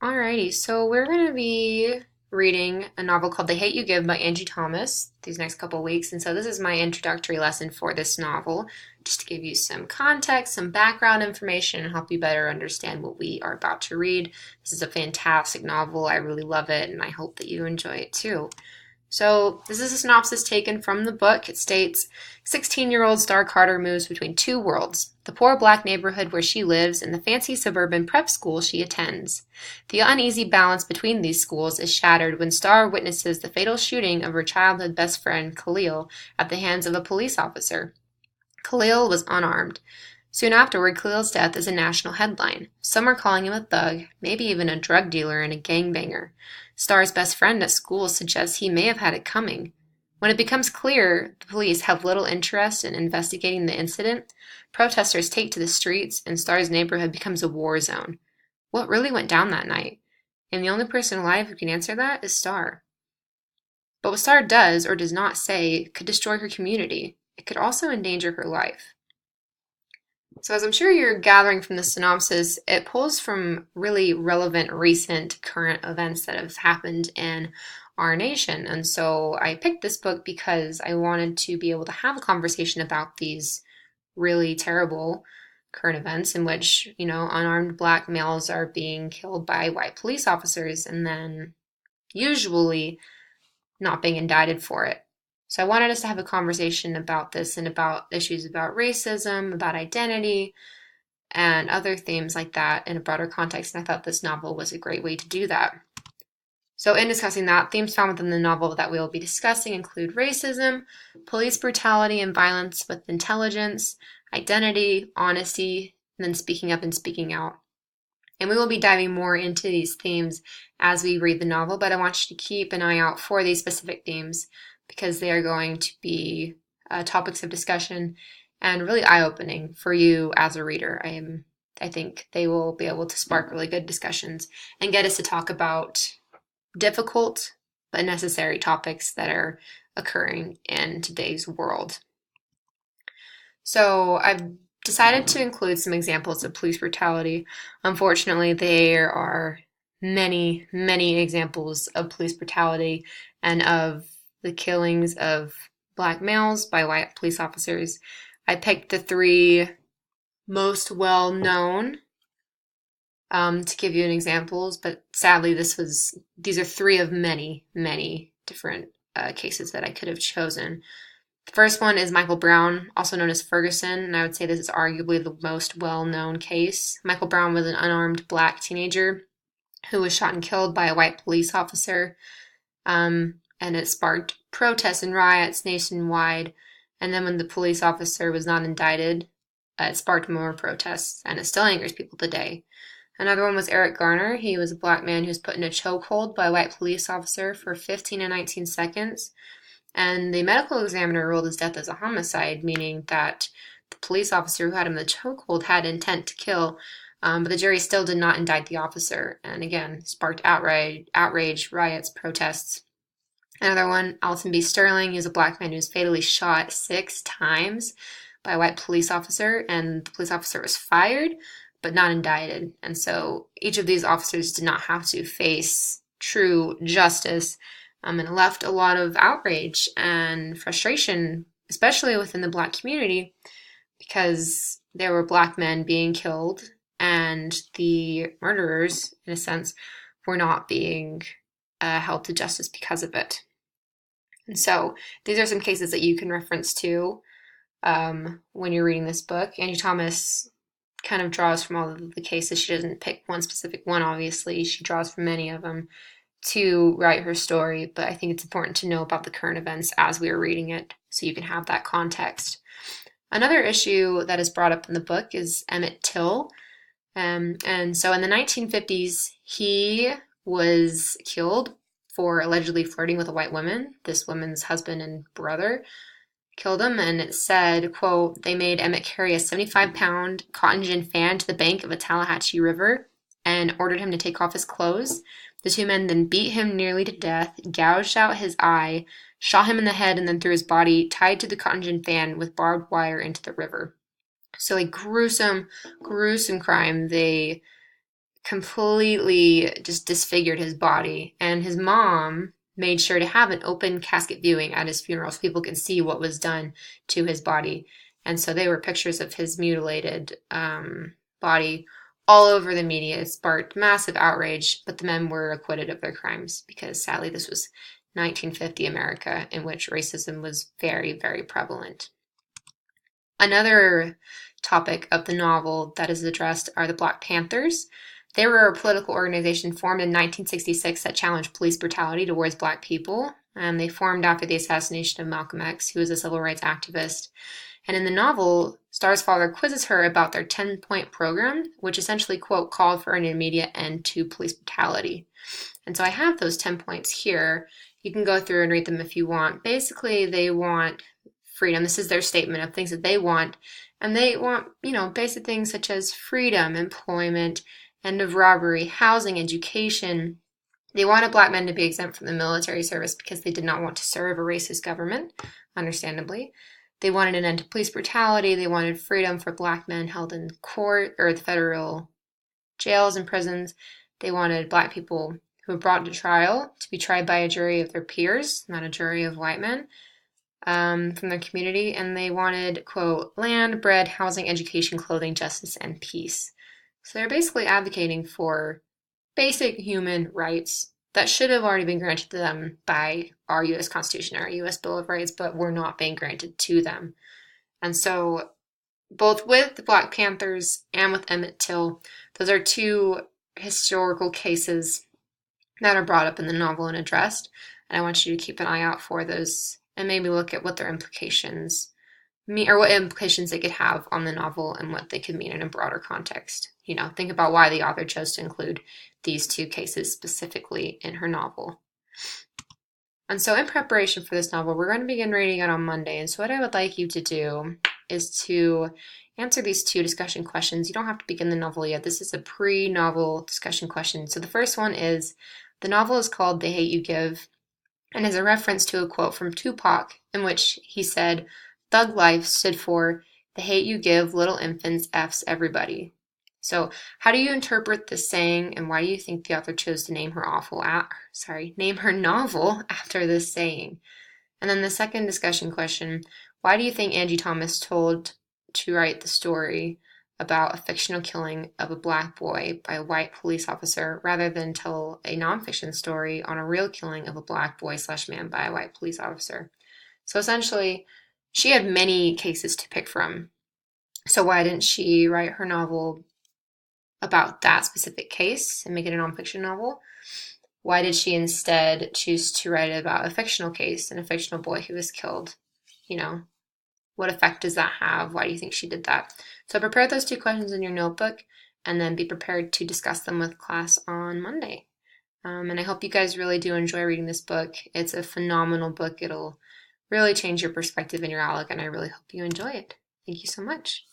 Alrighty, so we're going to be reading a novel called The Hate You Give by Angie Thomas these next couple weeks. And so this is my introductory lesson for this novel, just to give you some context, some background information, and help you better understand what we are about to read. This is a fantastic novel. I really love it, and I hope that you enjoy it too. So, this is a synopsis taken from the book. It states 16-year-old Star Carter moves between two worlds, the poor black neighborhood where she lives and the fancy suburban prep school she attends. The uneasy balance between these schools is shattered when Star witnesses the fatal shooting of her childhood best friend, Khalil, at the hands of a police officer. Khalil was unarmed. Soon afterward, Khalil's death is a national headline. Some are calling him a thug, maybe even a drug dealer and a gangbanger. Star's best friend at school suggests he may have had it coming. When it becomes clear the police have little interest in investigating the incident, protesters take to the streets and Star's neighborhood becomes a war zone. What really went down that night? And the only person alive who can answer that is Star. But what Star does or does not say could destroy her community. It could also endanger her life. So as I'm sure you're gathering from the synopsis, it pulls from really relevant recent current events that have happened in our nation. And so I picked this book because I wanted to be able to have a conversation about these really terrible current events in which, unarmed black males are being killed by white police officers and then usually not being indicted for it. So I wanted us to have a conversation about this and about issues about racism, about identity, and other themes like that in a broader context. And I thought this novel was a great way to do that. So in discussing that, themes found within the novel that we will be discussing include racism, police brutality and violence with intelligence, identity, honesty, and then speaking up and speaking out. And we will be diving more into these themes as we read the novel, but I want you to keep an eye out for these specific themes because they are going to be topics of discussion and really eye-opening for you as a reader. I think they will be able to spark really good discussions and get us to talk about difficult but necessary topics that are occurring in today's world. So I've decided to include some examples of police brutality. Unfortunately, there are many, many examples of police brutality and of the killings of black males by white police officers. I picked the three most well-known to give you an examples, but sadly these are three of many, many different cases that I could have chosen. The first one is Michael Brown, also known as Ferguson, and I would say this is arguably the most well-known case. Michael Brown was an unarmed black teenager who was shot and killed by a white police officer, and it sparked protests and riots nationwide. And then when the police officer was not indicted, it sparked more protests, and it still angers people today. Another one was Eric Garner. He was a black man who was put in a chokehold by a white police officer for 15 to 19 seconds. And the medical examiner ruled his death as a homicide, meaning that the police officer who had him in the chokehold had intent to kill, but the jury still did not indict the officer, and again, sparked outrage, riots, protests. Another one, Alton B. Sterling. He was a black man who was fatally shot 6 times by a white police officer, and the police officer was fired, but not indicted. And so each of these officers did not have to face true justice. And it left a lot of outrage and frustration, especially within the black community, because there were black men being killed and the murderers, in a sense, were not being held to justice because of it. And so these are some cases that you can reference to when you're reading this book. Angie Thomas kind of draws from all of the cases. She doesn't pick one specific one, obviously. She draws from many of them to write her story, but I think it's important to know about the current events as we are reading it so you can have that context. Another issue that is brought up in the book is Emmett Till. And so in the 1950s, he was killed for allegedly flirting with a white woman. This woman's husband and brother killed him, and it said, quote, "They made Emmett carry a 75-pound cotton gin fan to the bank of a Tallahatchie River and ordered him to take off his clothes. The two men then beat him nearly to death, gouged out his eye, shot him in the head, and then threw his body tied to the cotton gin fan with barbed wire into the river." So a gruesome, gruesome crime. They completely just disfigured his body. And his mom made sure to have an open casket viewing at his funeral so people could see what was done to his body. And so they were pictures of his mutilated body all over the media. It sparked massive outrage, but the men were acquitted of their crimes because sadly this was 1950 America, in which racism was very, very prevalent. Another topic of the novel that is addressed are the Black Panthers. They were a political organization formed in 1966 that challenged police brutality towards Black people. They formed after the assassination of Malcolm X, who was a civil rights activist. And in the novel, Star's father quizzes her about their 10-point program, which essentially, quote, called for an immediate end to police brutality. And so I have those 10 points here. You can go through and read them if you want. Basically, they want freedom. This is their statement of things that they want. And they want, basic things such as freedom, employment, end of robbery, housing, education. They wanted Black men to be exempt from the military service because they did not want to serve a racist government, understandably. They wanted an end to police brutality. They wanted freedom for Black men held in court or the federal jails and prisons. They wanted Black people who were brought to trial to be tried by a jury of their peers, not a jury of white men, from their community. And they wanted, quote, land, bread, housing, education, clothing, justice, and peace. So they're basically advocating for basic human rights that should have already been granted to them by our U.S. Constitution, our U.S. Bill of Rights, but were not being granted to them. And so both with the Black Panthers and with Emmett Till, those are two historical cases that are brought up in the novel and addressed. And I want you to keep an eye out for those and maybe look at what their implications mean, or what implications they could have on the novel and what they could mean in a broader context. Think about why the author chose to include these two cases specifically in her novel. And so in preparation for this novel, we're going to begin reading it on Monday. And so what I would like you to do is to answer these two discussion questions. You don't have to begin the novel yet. This is a pre-novel discussion question. So the first one is, the novel is called The Hate U Give and is a reference to a quote from Tupac in which he said, "Thug life stood for the hate you give little infants F's everybody." So how do you interpret this saying, and why do you think the author chose to name her novel after this saying? And then the second discussion question, why do you think Angie Thomas told to write the story about a fictional killing of a Black boy by a white police officer rather than tell a nonfiction story on a real killing of a Black boy/man by a white police officer? So essentially, she had many cases to pick from. So why didn't she write her novel about that specific case and make it a nonfiction novel? Why did she instead choose to write about a fictional case and a fictional boy who was killed? What effect does that have? Why do you think she did that? So prepare those two questions in your notebook and then be prepared to discuss them with class on Monday. And I hope you guys really do enjoy reading this book. It's a phenomenal book. It'll really change your perspective and your outlook, and I really hope you enjoy it. Thank you so much.